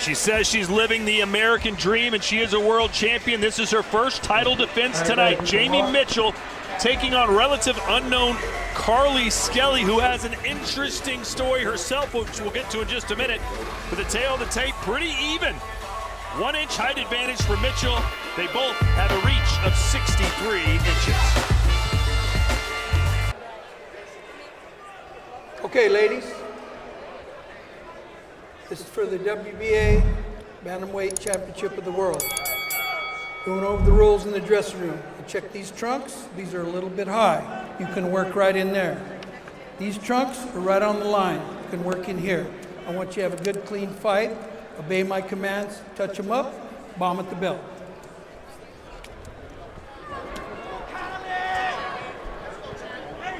She says she's living the American dream, and she is a world champion. This is her first title defense tonight. Jamie Mitchell taking on relative unknown Carly Skelly, who has an interesting story herself, which we'll get to in just a minute. With the tail of the tape, pretty even. 1 inch height advantage for Mitchell. They both have a reach of 63 inches. Okay, ladies. This is for the WBA Bantamweight Championship of the World. Going over the rules in the dressing room. Check these trunks. These are a little bit high. You can work right in there. These trunks are right on the line. You can work in here. I want you to have a good, clean fight. Obey my commands. Touch them up. Bomb at the belt.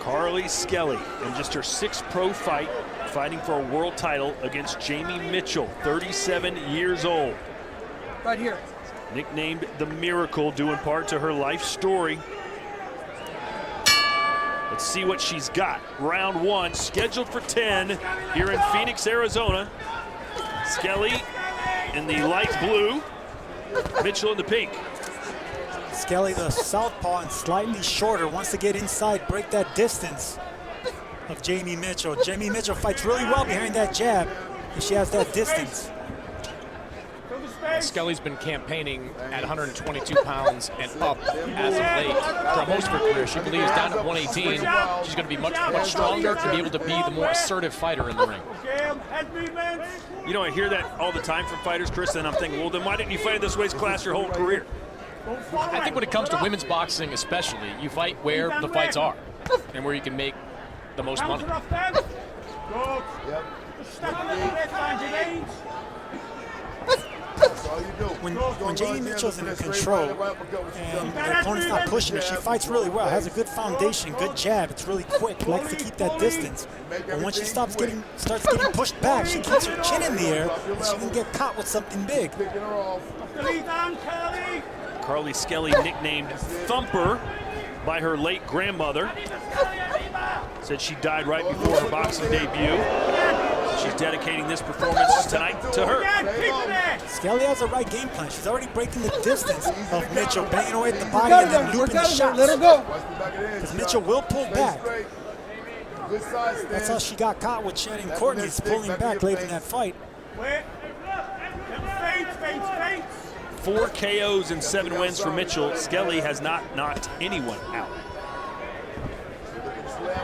Carly Skelly, in just her 6th pro fight, fighting for a world title against Jamie Mitchell, 37 years old. Right here. Nicknamed the Miracle, due in part to her life story. Let's see what she's got. Round 1, scheduled for 10 here in Phoenix, Arizona. Skelly in the light blue, Mitchell in the pink. Skelly, the southpaw and slightly shorter, wants to get inside, break that distance of Jamie Mitchell. Jamie Mitchell fights really well behind that jab, and she has that distance. Skelly's been campaigning at 122 pounds and up as of late for most of her career. She believes down at 118, she's going to be much stronger to be able to be the more assertive fighter in the ring. You know, I hear that all the time from fighters, Chris, and I'm thinking, well, then why didn't you fight in this weight class your whole career? I think when it comes to women's boxing especially, you fight where the fights are and where you can make the most money. When Jamie Mitchell's in control and the opponent's not pushing her, she fights really well, has a good foundation, good jab, it's really quick, likes to keep that distance. But when she starts getting pushed back, she keeps her chin in the air and she can get caught with something big. Carly Skelly, nicknamed Thumper by her late grandmother. Said she died right before her boxing debut. She's dedicating this performance tonight to her. Skelly has a right game plan. She's already breaking the distance of Mitchell, banging away at the body and then looping the shots. Let her go. Because Mitchell will pull back. That's how she got caught with Shannon Courtney's pulling back late in that fight. 4 KOs and 7 wins for Mitchell. Skelly has not knocked anyone out.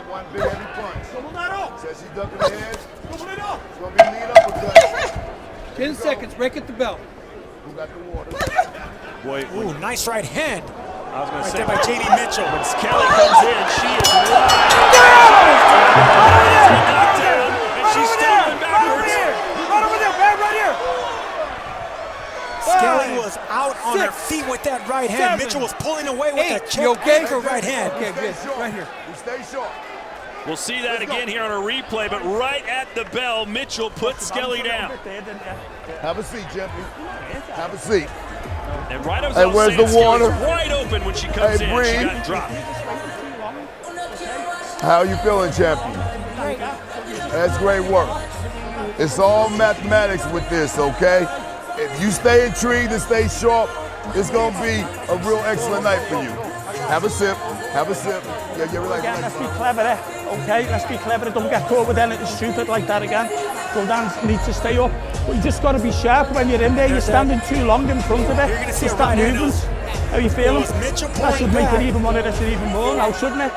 One big heavy punch. Says she's ducking the head. It's going to be lead uppercut. 10 seconds. Break at the belt. Who got the water? Boy, ooh, nice right hand. I was going to say, by Jamie Mitchell. When Skelly comes in, she is wide. And she's stumbling backwards. Skelly was out on her feet with that right hand. Mitchell was pulling away with that check anchor right hand. Okay, good. Right here. We stay short. We'll see that again here on a replay, but right at the bell, Mitchell puts Skelly down. Have a seat, gentlemen. Have a seat. And right as hey, where's the water? Wide open when she comes in. Breathe. She got dropped. How are you feeling, champion? That's great work. It's all mathematics with this, okay? If you stay intrigued and stay sharp, it's going to be a real excellent night for you. Have a sip. Have a sip. Yeah, relax. Again, let's be clever, okay? Let's be clever. Don't get caught with anything stupid like that again. Dazn needs to stay up. But you just got to be sharp when you're in there. You're standing too long in front of it. Just that movement. How are you feeling? That should make it even one of this even more now, shouldn't it?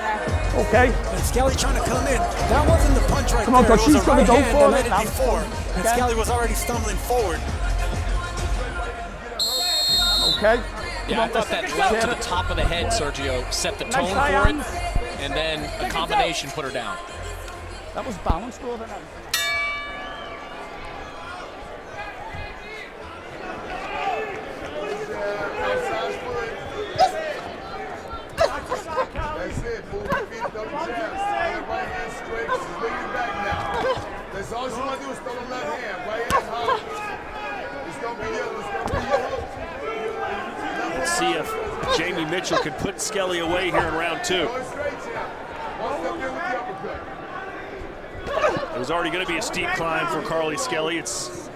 Okay. And Skelly trying to come in. That wasn't the punch right there. Come on, God, she's going to go for it now. Before, and Skelly was already stumbling forward. Okay. Yeah, I thought that left to the top of the head, Sergio, set the tone for it, and then a combination put her down. That was balanced more than everything. That's it. Move your feet, double jab. Right hand straight. She's leaning back now. That's all she want to do is throw the left hand. Right hand high. It's going to be yellow. It's going to be yellow. Let's see if Jamie Mitchell can put Skelly away here in round 2. It was already going to be a steep climb for Carly Skelly. It's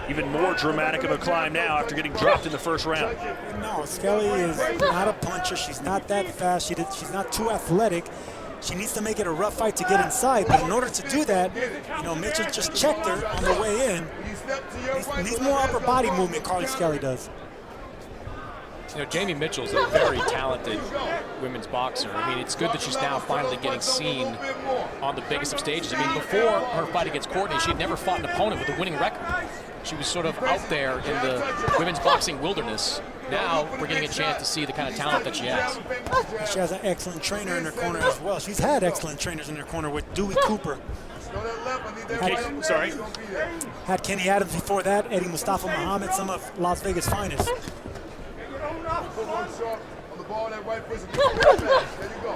even more dramatic of a climb now after getting dropped in the first round. No, Skelly is not a puncher. She's not that fast. She's not too athletic. She needs to make it a rough fight to get inside, but in order to do that, you know, Mitchell just checked her on the way in. Needs more upper body movement, Carly Skelly does. You know, Jamie Mitchell's a very talented women's boxer. I mean, it's good that she's now finally getting seen on the biggest of stages. I mean, before her fight against Courtney, she had never fought an opponent with a winning record. She was sort of out there in the women's boxing wilderness. Now we're getting a chance to see the kind of talent that she has. She has an excellent trainer in her corner as well. She's had excellent trainers in her corner with Dewey Cooper. Had Kenny Adams before that, Eddie Mustafa Muhammad, some of Las Vegas' finest.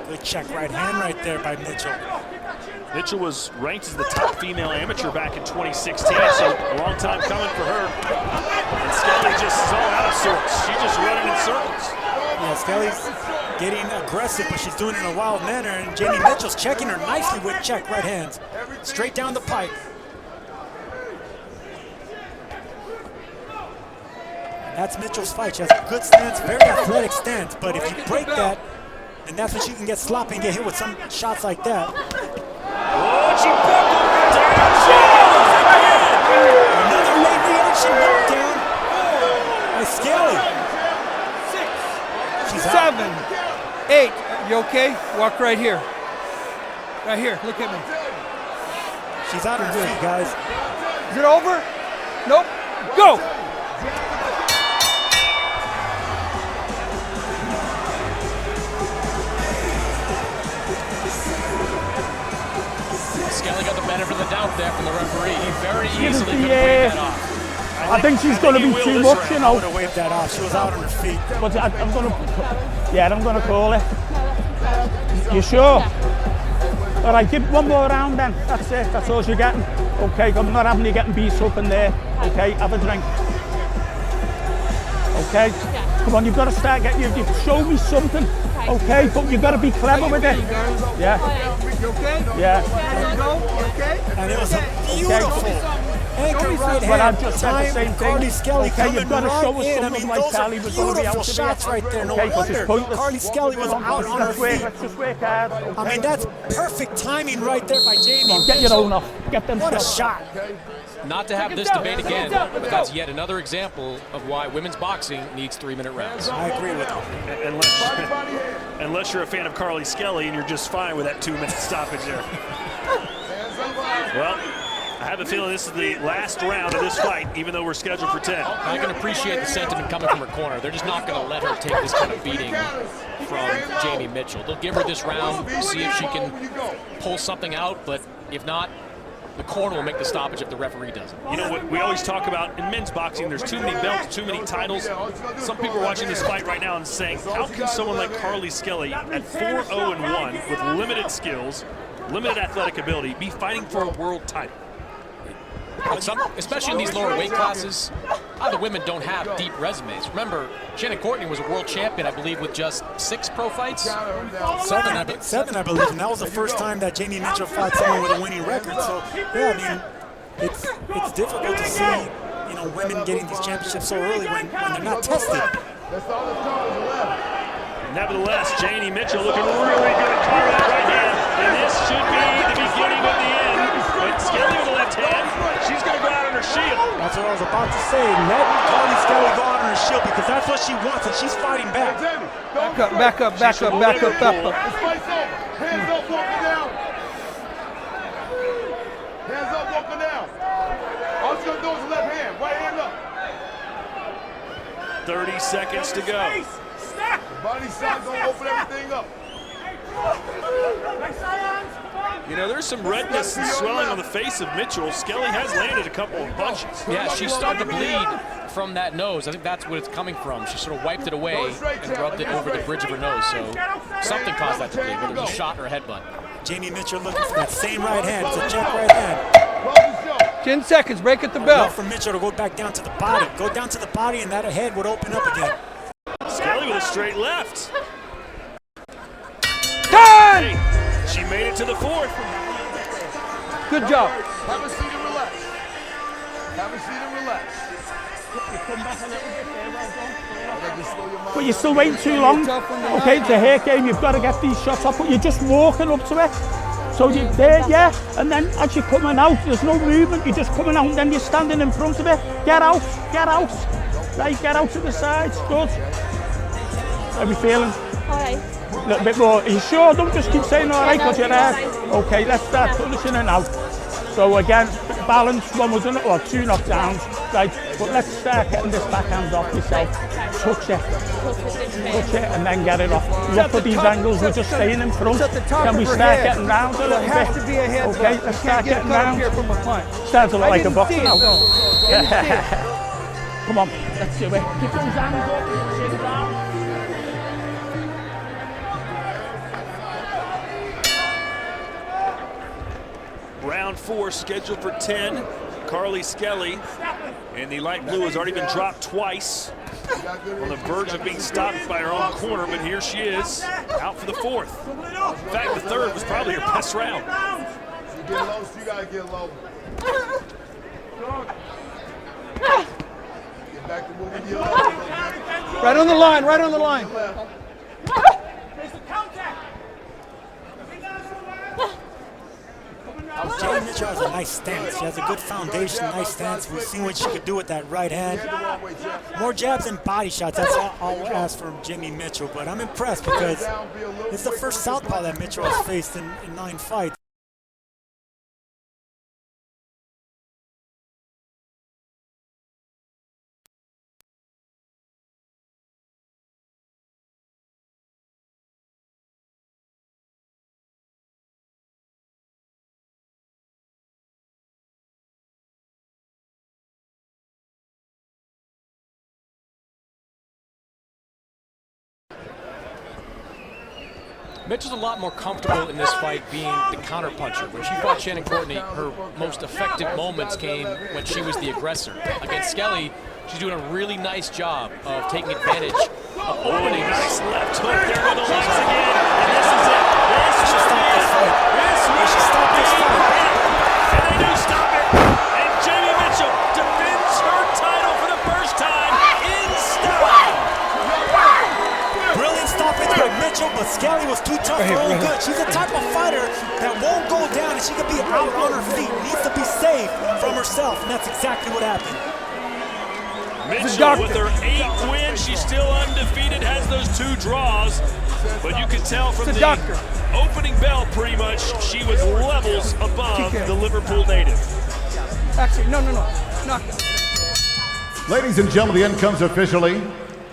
Good check right hand right there by Mitchell. Mitchell was ranked as the top female amateur back in 2016, so a long time coming for her. And Skelly just is all out of sorts. She's just running in circles. Yeah, Skelly's getting aggressive, but she's doing it in a wild manner, and Jamie Mitchell's checking her nicely with check right hands. Straight down the pipe. That's Mitchell's fight. She has a good stance, very athletic stance, but if you break that, then that's when she can get sloppy and get hit with some shots like that. Oh, she buckled her down. Another late reaction knockdown by Skelly. 6, She's 7, 8. You okay? Walk right here. Right here. Look at me. She's out on her feet, guys. Is it over? Nope. Go! Skelly got the benefit of the doubt there from the referee. He very easily could wave that off. I think she's going to be too much, you know. I would have waved that off. She was out on her feet. But I'm going to, yeah, I'm going to call it. You sure? All right, give one more round then. That's it. That's all you're getting. Okay, I'm not having you getting beat up in there. Okay, have a drink. Okay, come on, you've got to start getting. You show me something. Okay, but you've got to be clever with it. Yeah. You okay? Yeah. And it was a beautiful anchor right But I've hand. just said the same thing. Carly Skelly Okay, you've got to show us in. I something mean, like those Sally are was going to be out beautiful to shots right there. No Okay, but it's wonder pointless. Carly Skelly was out on her feet. Let's just work hard. Okay? I mean, that's perfect timing right there by Jamie. Come on, get your own off. Get them What a shots. shot. Not to have this debate again, but that's yet another example of why women's boxing needs 3-minute rounds. I agree with you. Unless you're a fan of Carly Skelly and you're just fine with that 2-minute stoppage there. Well, I have a feeling this is the last round of this fight, even though we're scheduled for 10. I can appreciate the sentiment coming from her corner. They're just not going to let her take this kind of beating from Jamie Mitchell. They'll give her this round, see if she can pull something out, but if not, the corner will make the stoppage if the referee doesn't. You know what we always talk about in men's boxing, there's too many belts, too many titles. Some people are watching this fight right now and saying, how can someone like Carly Skelly at 4-0-1 with limited skills, limited athletic ability, be fighting for a world title? But especially in these lower weight classes, the women don't have deep resumes. Remember, Shannon Courtney was a world champion, I believe, with just 6 pro fights. Seven, I believe, and that was the first time that Jamie Mitchell fought someone with a winning record. So, yeah, I mean, it's difficult to see, you know, women getting these championships so early when they're not tested. Nevertheless, Jamie Mitchell looking really good at carving that right hand, and this should be the beginning of the end. But Skelly with the left hand, she's going to go out on her shield. That's what I was about to say. Let Carly Skelly go out on her shield because that's what she wants, and she's fighting back. Back up. Hands up, walking down. Hands up, walking down. All she's going to do is left hand, right hand up. 30 seconds to go. The body shot going to open everything up. You know, there's some redness and swelling on the face of Mitchell. Skelly has landed a couple of punches. Yeah, she's starting to bleed from that nose. I think that's what it's coming from. She sort of wiped it away and rubbed it over the bridge of her nose. So something caused that to bleed, whether it was a shot or a headbutt. Jamie Mitchell looking for that same right hand. It's a jab right hand. 10 seconds, break at the Love bell. for Mitchell to go back down to the body. Go down to the body and that head would open up again. Skelly with a straight left. Done! She made it to the 4th. Good job. Have a seat and relax. Have a seat and relax. You come back a little bit there, well done. Just slow your mind But you're still waiting too long. Okay, it's a hair game, you've got to get these shots up, but you're just walking up to it. So you're there, yeah, and then as you're coming out, there's no movement, you're just coming out and then you're standing in front of it. Get out, right, get out to the sides, good. How are we feeling? Alright. A little bit more, are you sure? Don't just keep saying alright, because you're there. Okay, let's start punishing it now. So again, balance, one wasn't it, or 2 knockdowns, right, but let's start getting this backhand off yourself. Touch it, and then get it off. Look for these angles, we're just staying in front. Can we start getting round a little bit? Okay, let's start getting round. Starts to look like a box now. Come on, let's do it. Keep those hands up, sit down. Round 4 scheduled for 10. Carly Skelly in the light blue has already been dropped twice. On the verge of being stopped by her own corner, but here she is, out for the 4th. In fact, the 3rd was probably her best round. You get low, so you gotta get low. Get back to moving your legs. Right on the line, right on the line. Jamie Mitchell has a nice stance. She has a good foundation, nice stance. We've seen what she could do with that right hand. More jabs and body shots. That's all I'll ask from Jamie Mitchell. But I'm impressed because it's the first southpaw that Mitchell has faced in 9 fights. Mitchell's a lot more comfortable in this fight being the counterpuncher. When she fought Shannon Courtney, her most effective moments came when she was the aggressor. Against Skelly, she's doing a really nice job of taking advantage of openings. Nice left hook there to the legs again. And this is it. This should stop this fight. This should stop this fight. And they do stop it. And Jamie Mitchell defends her title for the first time in style. Brilliant stoppage by Mitchell, but Skelly was too tough for her own good. She's the type of fighter that won't go down, and she could be out on her feet. Needs to be saved from herself, and that's exactly what happened. Mitchell with her 8th win, she's still undefeated, has those 2 draws. But you can tell from the opening bell pretty much, she was levels above the Liverpool native. Actually, no. Knockdown. Ladies and gentlemen, the end comes officially.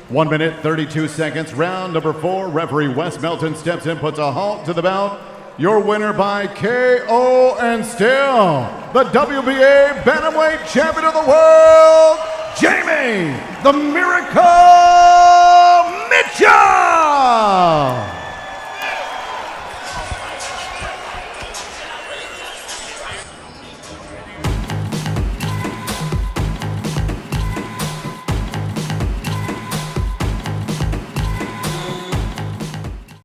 1 minute, 32 seconds. Round number 4. Referee Wes Melton steps in, puts a halt to the bout. Your winner by KO and still the WBA Bantamweight Champion of the World, Jamie the Miracle